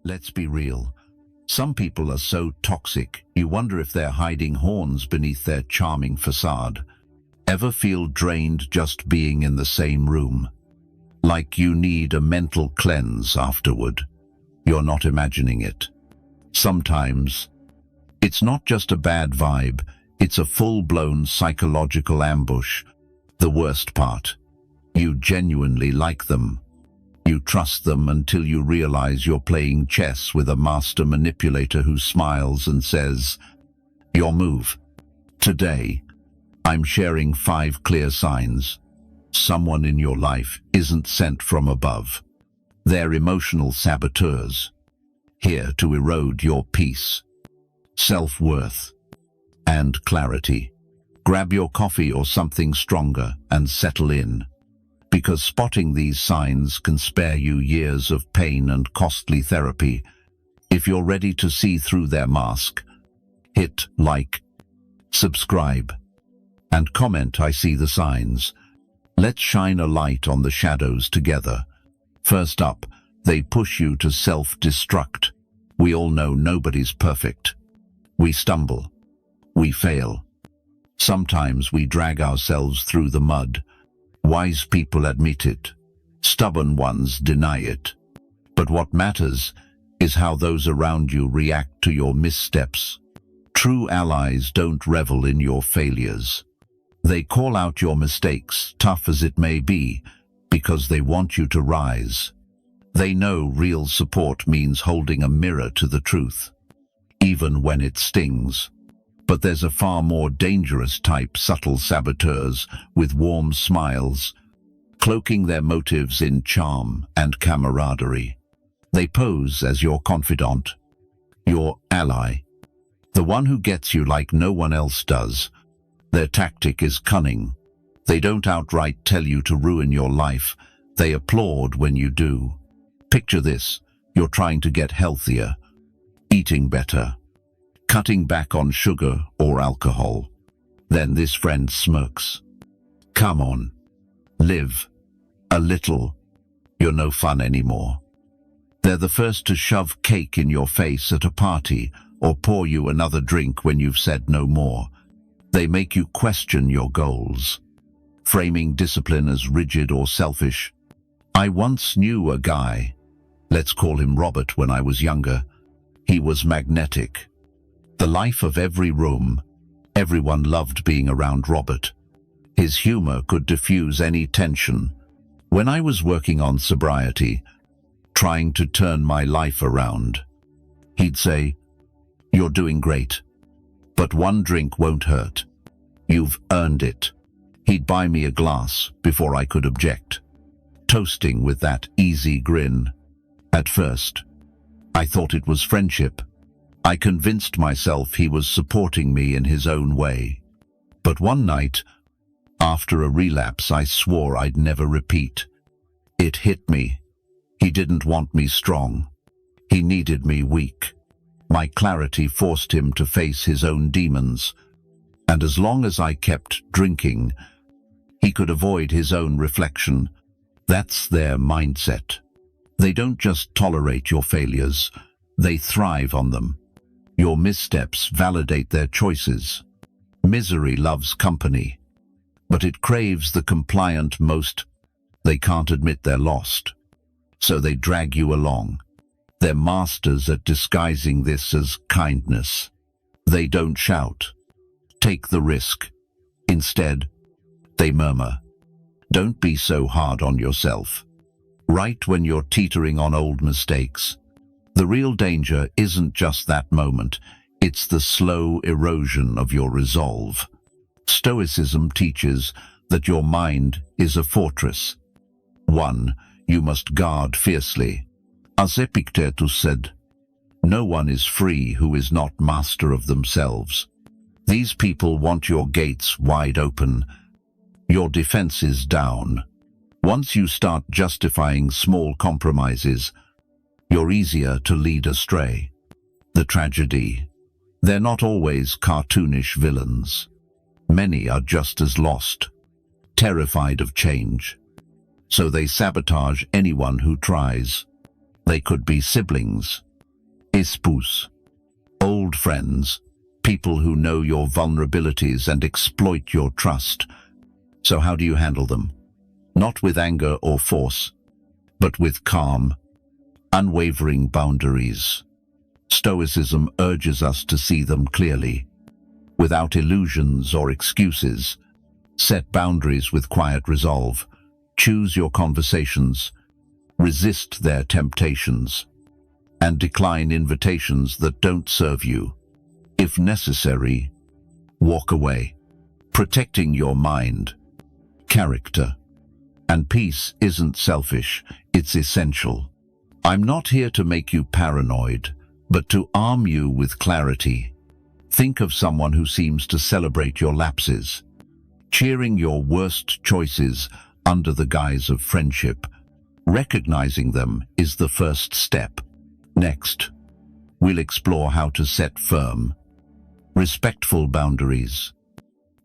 Let's be real. Some people are so toxic, you wonder if they're hiding horns beneath their charming facade. Ever feel drained just being in the same room? Like you need a mental cleanse afterward. You're not imagining it. Sometimes, it's not just a bad vibe, it's a full-blown psychological ambush. The worst part, you genuinely like them. You trust them until you realize you're playing chess with a master manipulator who smiles and says, "Your move." Today, I'm sharing 5 clear signs someone in your life isn't sent from above. They're emotional saboteurs, here to erode your peace, self-worth, and clarity. Grab your coffee or something stronger and settle in, because spotting these signs can spare you years of pain and costly therapy. If you're ready to see through their mask, hit like, subscribe, and comment "I see the signs." Let's shine a light on the shadows together. First up, they push you to self-destruct. We all know nobody's perfect. We stumble. We fail. Sometimes we drag ourselves through the mud. Wise people admit it. Stubborn ones deny it. But what matters is how those around you react to your missteps. True allies don't revel in your failures. They call out your mistakes, tough as it may be, because they want you to rise. They know real support means holding a mirror to the truth, even when it stings. But there's a far more dangerous type, subtle saboteurs with warm smiles, cloaking their motives in charm and camaraderie. They pose as your confidant, your ally, the one who gets you like no one else does. Their tactic is cunning. They don't outright tell you to ruin your life. They applaud when you do. Picture this: you're trying to get healthier, eating better, cutting back on sugar or alcohol. Then this friend smirks. "Come on, live a little. You're no fun anymore." They're the first to shove cake in your face at a party or pour you another drink when you've said no more. They make you question your goals, framing discipline as rigid or selfish. I once knew a guy, let's call him Robert, when I was younger. He was magnetic. The life of every room. Everyone loved being around Robert. His humor could diffuse any tension. When I was working on sobriety, trying to turn my life around, he'd say, "You're doing great, but one drink won't hurt. You've earned it." He'd buy me a glass before I could object, toasting with that easy grin. At first, I thought it was friendship. I convinced myself he was supporting me in his own way. But one night, after a relapse I swore I'd never repeat, it hit me. He didn't want me strong. He needed me weak. My clarity forced him to face his own demons. And as long as I kept drinking, he could avoid his own reflection. That's their mindset. They don't just tolerate your failures, they thrive on them. Your missteps validate their choices. Misery loves company, but it craves the compliant most. They can't admit they're lost, so they drag you along. They're masters at disguising this as kindness. They don't shout, "Take the risk." Instead, they murmur, "Don't be so hard on yourself." Right when you're teetering on old mistakes. The real danger isn't just that moment, it's the slow erosion of your resolve. Stoicism teaches that your mind is a fortress, one you must guard fiercely. As Epictetus said, "No one is free who is not master of themselves." These people want your gates wide open, your defenses down. Once you start justifying small compromises, you're easier to lead astray. The tragedy: they're not always cartoonish villains. Many are just as lost, terrified of change. So they sabotage anyone who tries. They could be siblings, Espouse. Old friends, people who know your vulnerabilities and exploit your trust. So how do you handle them? Not with anger or force, but with calm, unwavering boundaries. Stoicism urges us to see them clearly, without illusions or excuses. Set boundaries with quiet resolve. Choose your conversations, resist their temptations, and decline invitations that don't serve you. If necessary, walk away. Protecting your mind, character, and peace isn't selfish, it's essential. I'm not here to make you paranoid, but to arm you with clarity. Think of someone who seems to celebrate your lapses, cheering your worst choices under the guise of friendship. Recognizing them is the first step. Next, we'll explore how to set firm, respectful boundaries,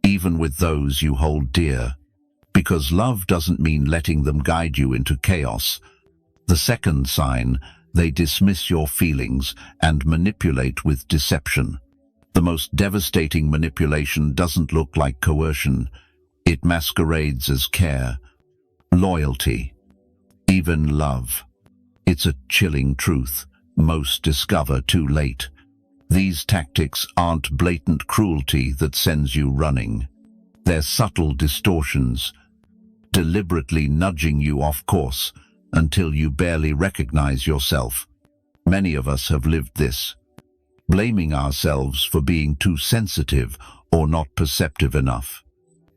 even with those you hold dear, because love doesn't mean letting them guide you into chaos. The second sign, they dismiss your feelings and manipulate with deception. The most devastating manipulation doesn't look like coercion. It masquerades as care, loyalty, even love. It's a chilling truth most discover too late. These tactics aren't blatant cruelty that sends you running. They're subtle distortions, deliberately nudging you off course until you barely recognize yourself. Many of us have lived this, blaming ourselves for being too sensitive or not perceptive enough.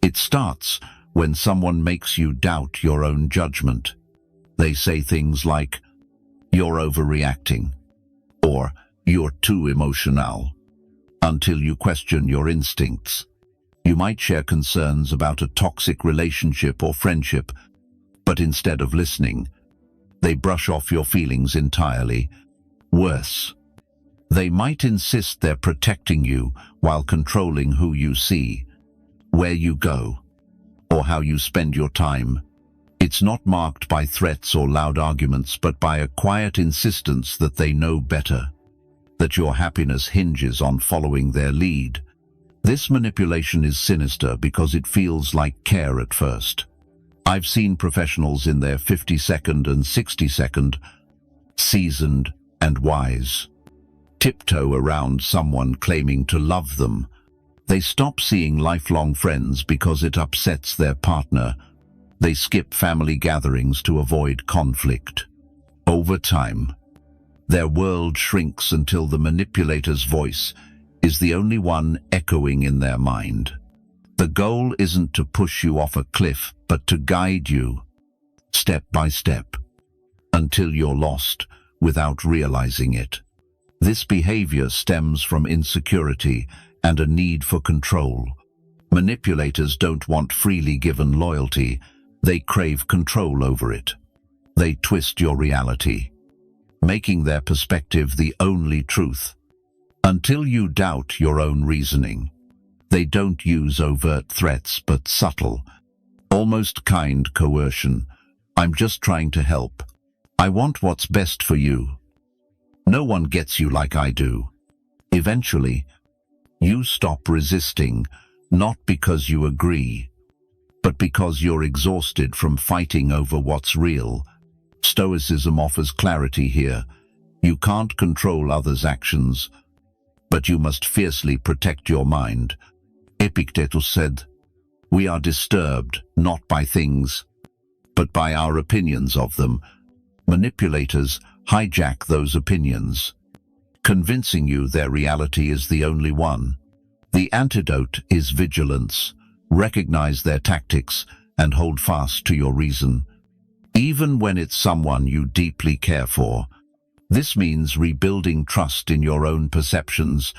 It starts when someone makes you doubt your own judgment. They say things like, "You're overreacting," or "You're too emotional," until you question your instincts. You might share concerns about a toxic relationship or friendship, but instead of listening, they brush off your feelings entirely. Worse, they might insist they're protecting you while controlling who you see, where you go, or how you spend your time. It's not marked by threats or loud arguments, but by a quiet insistence that they know better, that your happiness hinges on following their lead. This manipulation is sinister because it feels like care at first. I've seen professionals in their 50-second and 60-second, seasoned and wise, tiptoe around someone claiming to love them. They stop seeing lifelong friends because it upsets their partner. They skip family gatherings to avoid conflict. Over time, their world shrinks until the manipulator's voice is the only one echoing in their mind. The goal isn't to push you off a cliff, but to guide you, step by step, until you're lost without realizing it. This behavior stems from insecurity and a need for control. Manipulators don't want freely given loyalty. They crave control over it. They twist your reality, making their perspective the only truth, until you doubt your own reasoning. They don't use overt threats, but subtle, almost kind coercion. "I'm just trying to help. I want what's best for you. No one gets you like I do." Eventually, you stop resisting, not because you agree, but because you're exhausted from fighting over what's real. Stoicism offers clarity here. You can't control others' actions, but you must fiercely protect your mind. Epictetus said, "We are disturbed not by things, but by our opinions of them." Manipulators hijack those opinions, convincing you their reality is the only one. The antidote is vigilance. Recognize their tactics and hold fast to your reason, even when it's someone you deeply care for. This means rebuilding trust in your own perceptions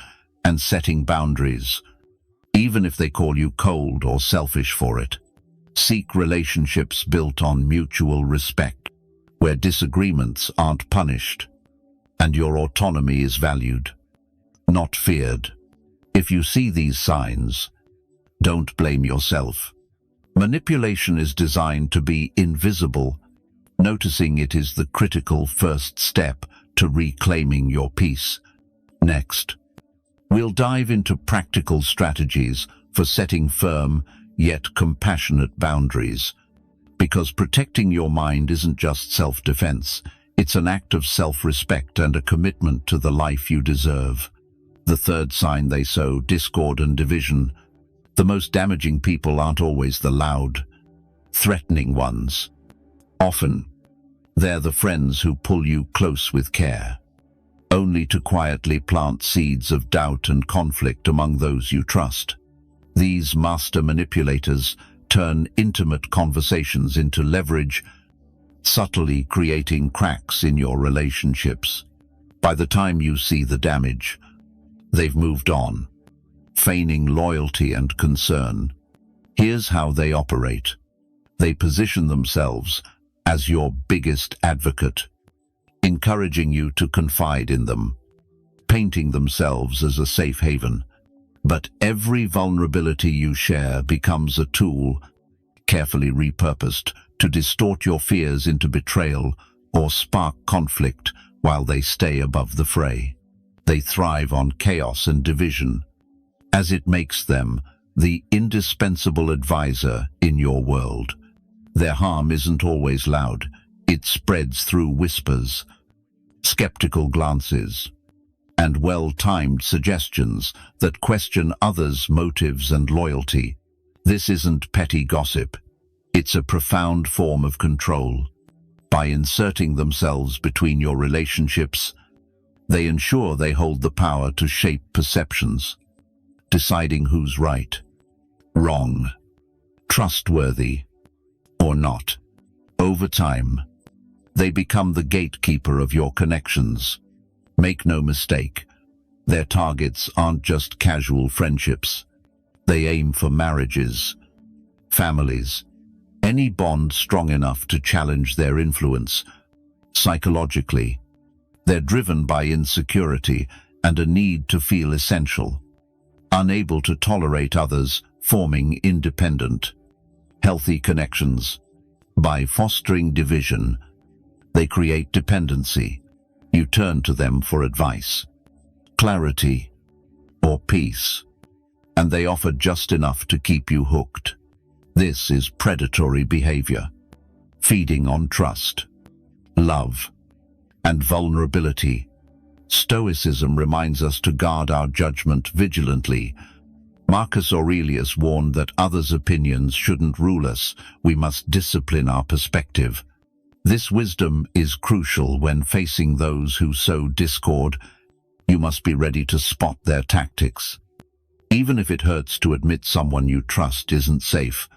and setting boundaries, even if they call you cold or selfish for it. Seek relationships built on mutual respect, where disagreements aren't punished and your autonomy is valued, not feared. If you see these signs, don't blame yourself. Manipulation is designed to be invisible. Noticing it is the critical first step to reclaiming your peace. Next, we'll dive into practical strategies for setting firm yet compassionate boundaries. Because protecting your mind isn't just self-defense, it's an act of self-respect and a commitment to the life you deserve. The third sign: they sow discord and division. The most damaging people aren't always the loud, threatening ones. Often, they're the friends who pull you close with care, only to quietly plant seeds of doubt and conflict among those you trust. These master manipulators turn intimate conversations into leverage, subtly creating cracks in your relationships. By the time you see the damage, they've moved on, feigning loyalty and concern. Here's how they operate. They position themselves as your biggest advocate, encouraging you to confide in them, painting themselves as a safe haven. But every vulnerability you share becomes a tool, carefully repurposed, to distort your fears into betrayal or spark conflict while they stay above the fray. They thrive on chaos and division, as it makes them the indispensable advisor in your world. Their harm isn't always loud. It spreads through whispers, skeptical glances, and well-timed suggestions that question others' motives and loyalty. This isn't petty gossip. It's a profound form of control. By inserting themselves between your relationships, they ensure they hold the power to shape perceptions, deciding who's right, wrong, trustworthy, or not. Over time, they become the gatekeeper of your connections. Make no mistake, their targets aren't just casual friendships. They aim for marriages, families, any bond strong enough to challenge their influence. Psychologically, they're driven by insecurity and a need to feel essential, unable to tolerate others, forming independent, healthy connections. By fostering division, they create dependency. You turn to them for advice, clarity, or peace, and they offer just enough to keep you hooked. This is predatory behavior, feeding on trust, love, and vulnerability. Stoicism reminds us to guard our judgment vigilantly. Marcus Aurelius warned that others' opinions shouldn't rule us. We must discipline our perspective. This wisdom is crucial when facing those who sow discord. You must be ready to spot their tactics. Even if it hurts to admit someone you trust isn't safe,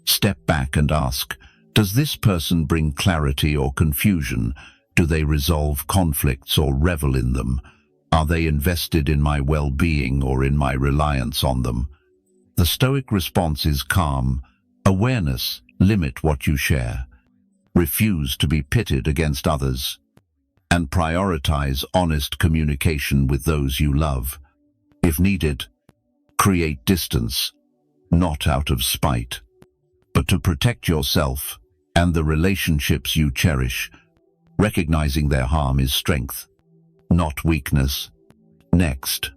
step back and ask, does this person bring clarity or confusion? Do they resolve conflicts or revel in them? Are they invested in my well-being or in my reliance on them? The Stoic response is calm. Awareness: limit what you share. Refuse to be pitted against others. And prioritize honest communication with those you love. If needed, create distance, not out of spite, but to protect yourself and the relationships you cherish. Recognizing their harm is strength, not weakness. Next,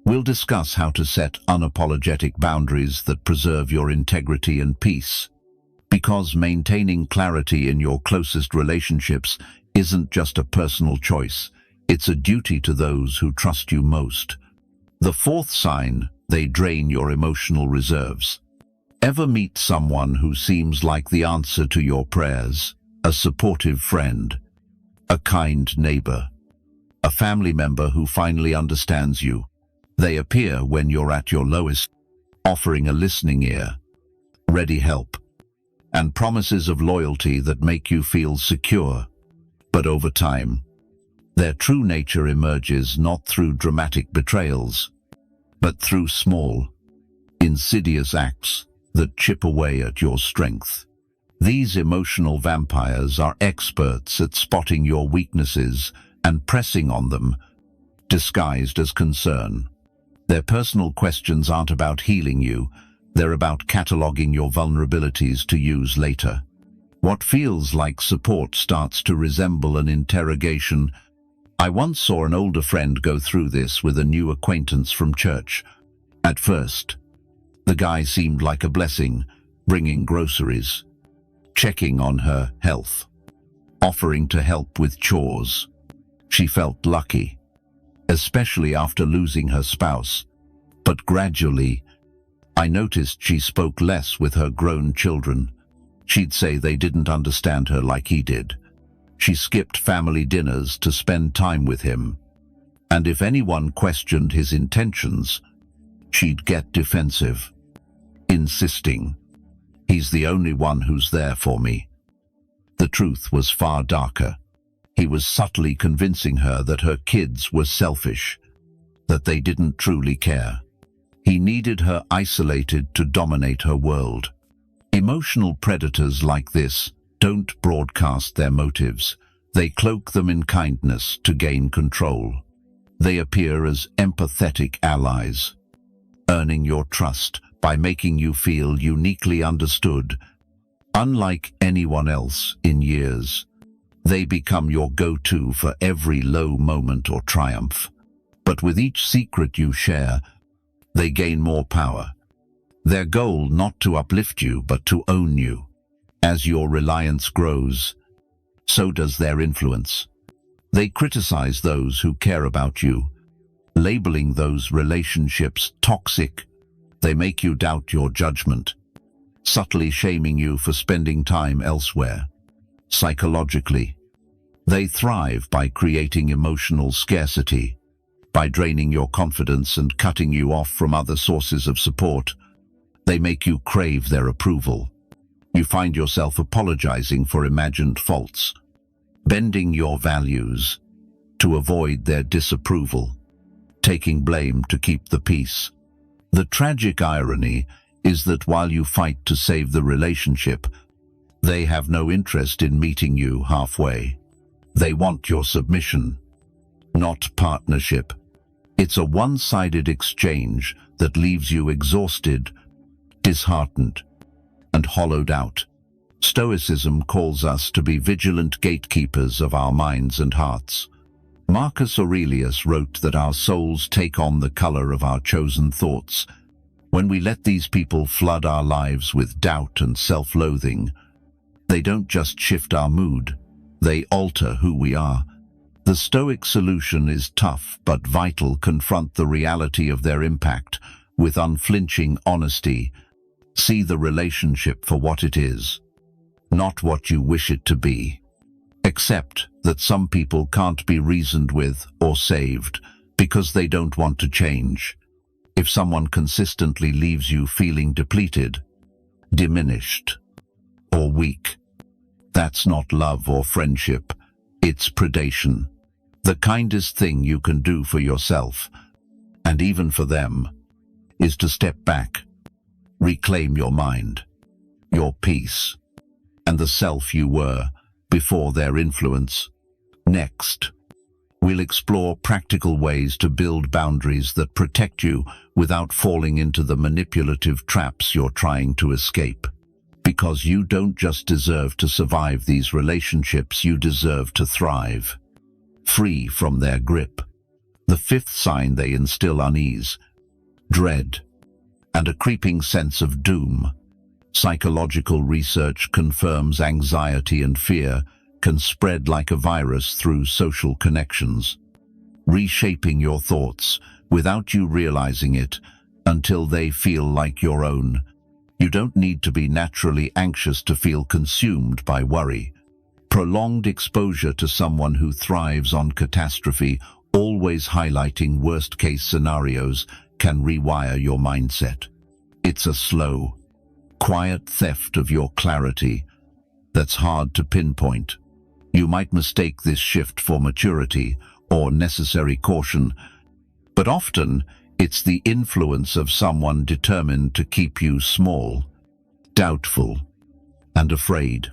we'll discuss how to set unapologetic boundaries that preserve your integrity and peace. Because maintaining clarity in your closest relationships isn't just a personal choice, it's a duty to those who trust you most. The fourth sign: they drain your emotional reserves. Ever meet someone who seems like the answer to your prayers? A supportive friend, a kind neighbor, a family member who finally understands you. They appear when you're at your lowest, offering a listening ear, ready help, and promises of loyalty that make you feel secure. But over time, their true nature emerges not through dramatic betrayals, but through small, insidious acts that chip away at your strength. These emotional vampires are experts at spotting your weaknesses and pressing on them, disguised as concern. Their personal questions aren't about healing you, they're about cataloging your vulnerabilities to use later. What feels like support starts to resemble an interrogation, I once saw an older friend go through this with a new acquaintance from church. At first, the guy seemed like a blessing, bringing groceries, checking on her health, offering to help with chores. She felt lucky, especially after losing her spouse. But gradually, I noticed she spoke less with her grown children. She'd say they didn't understand her like he did. She skipped family dinners to spend time with him. And if anyone questioned his intentions, she'd get defensive, insisting, "He's the only one who's there for me." The truth was far darker. He was subtly convincing her that her kids were selfish, that they didn't truly care. He needed her isolated to dominate her world. Emotional predators like this don't broadcast their motives. They cloak them in kindness to gain control. They appear as empathetic allies, earning your trust by making you feel uniquely understood. Unlike anyone else in years, they become your go-to for every low moment or triumph. But with each secret you share, they gain more power. Their goal not to uplift you, but to own you. As your reliance grows, so does their influence. They criticize those who care about you, labeling those relationships toxic. They make you doubt your judgment, subtly shaming you for spending time elsewhere. Psychologically, they thrive by creating emotional scarcity, by draining your confidence and cutting you off from other sources of support. They make you crave their approval. You find yourself apologizing for imagined faults, bending your values to avoid their disapproval, taking blame to keep the peace. The tragic irony is that while you fight to save the relationship, they have no interest in meeting you halfway. They want your submission, not partnership. It's a one-sided exchange that leaves you exhausted, disheartened, and hollowed out. Stoicism calls us to be vigilant gatekeepers of our minds and hearts. Marcus Aurelius wrote that our souls take on the color of our chosen thoughts. When we let these people flood our lives with doubt and self-loathing, they don't just shift our mood, they alter who we are. The Stoic solution is tough but vital. Confront the reality of their impact with unflinching honesty. See the relationship for what it is, not what you wish it to be. Accept that some people can't be reasoned with or saved because they don't want to change. If someone consistently leaves you feeling depleted, diminished, or weak, that's not love or friendship, it's predation. The kindest thing you can do for yourself, and even for them, is to step back, reclaim your mind, your peace, and the self you were before their influence. Next, we'll explore practical ways to build boundaries that protect you without falling into the manipulative traps you're trying to escape. Because you don't just deserve to survive these relationships, you deserve to thrive, free from their grip. The fifth sign: they instill unease, dread, and a creeping sense of doom. Psychological research confirms anxiety and fear can spread like a virus through social connections, reshaping your thoughts without you realizing it until they feel like your own. You don't need to be naturally anxious to feel consumed by worry. Prolonged exposure to someone who thrives on catastrophe, always highlighting worst-case scenarios, can rewire your mindset. It's a slow, quiet theft of your clarity that's hard to pinpoint. You might mistake this shift for maturity or necessary caution, but often it's the influence of someone determined to keep you small, doubtful, and afraid.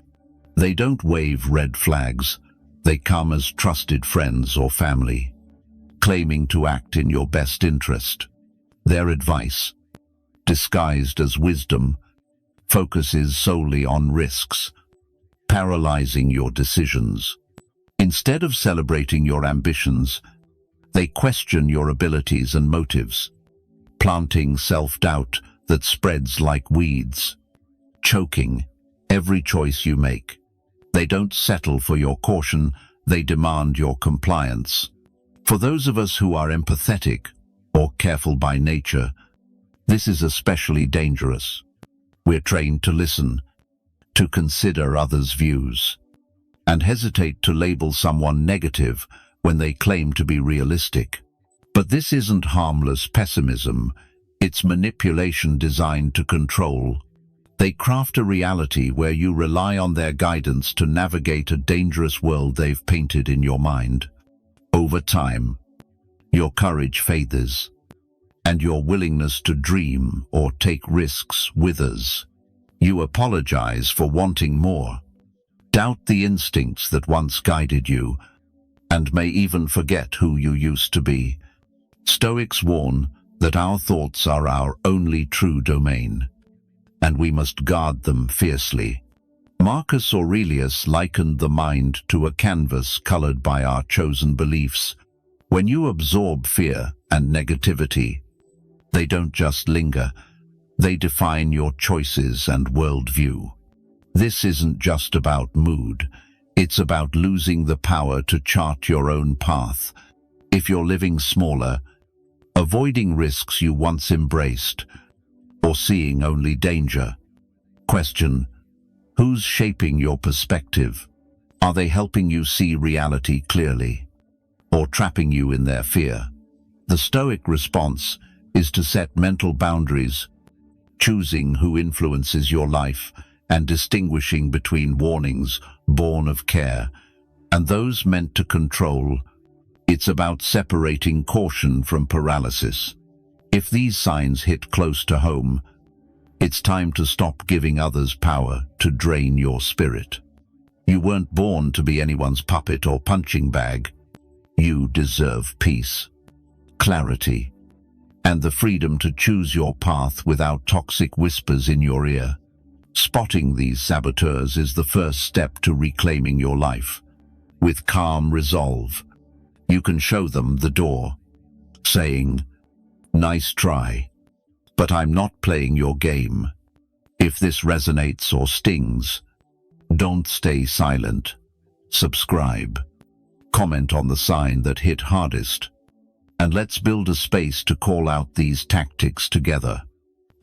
They don't wave red flags. They come as trusted friends or family, claiming to act in your best interest. Their advice, disguised as wisdom, focuses solely on risks, paralyzing your decisions. Instead of celebrating your ambitions, they question your abilities and motives, planting self-doubt that spreads like weeds, choking every choice you make. They don't settle for your caution, they demand your compliance. For those of us who are empathetic or careful by nature, this is especially dangerous. We're trained to listen, to consider others' views, and hesitate to label someone negative when they claim to be realistic. But this isn't harmless pessimism, it's manipulation designed to control. They craft a reality where you rely on their guidance to navigate a dangerous world they've painted in your mind. Over time, your courage fades, and your willingness to dream or take risks withers. You apologize for wanting more, doubt the instincts that once guided you, and may even forget who you used to be. Stoics warn that our thoughts are our only true domain, and we must guard them fiercely. Marcus Aurelius likened the mind to a canvas colored by our chosen beliefs. When you absorb fear and negativity, they don't just linger, they define your choices and worldview. This isn't just about mood, it's about losing the power to chart your own path. If you're living smaller, avoiding risks you once embraced, or seeing only danger, question, who's shaping your perspective? Are they helping you see reality clearly, or trapping you in their fear? The Stoic response is to set mental boundaries, choosing who influences your life and distinguishing between warnings born of care and those meant to control. It's about separating caution from paralysis. If these signs hit close to home, it's time to stop giving others power to drain your spirit. You weren't born to be anyone's puppet or punching bag. You deserve peace, clarity, and the freedom to choose your path without toxic whispers in your ear. Spotting these saboteurs is the first step to reclaiming your life. With calm resolve, you can show them the door, saying, "Nice try, but I'm not playing your game." If this resonates or stings, don't stay silent. Subscribe, comment on the sign that hit hardest, and let's build a space to call out these tactics together.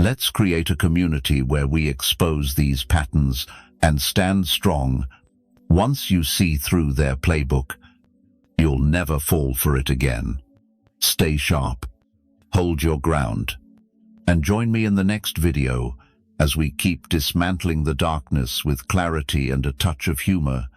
Let's create a community where we expose these patterns and stand strong. Once you see through their playbook, you'll never fall for it again. Stay sharp, hold your ground, and join me in the next video as we keep dismantling the darkness with clarity and a touch of humor.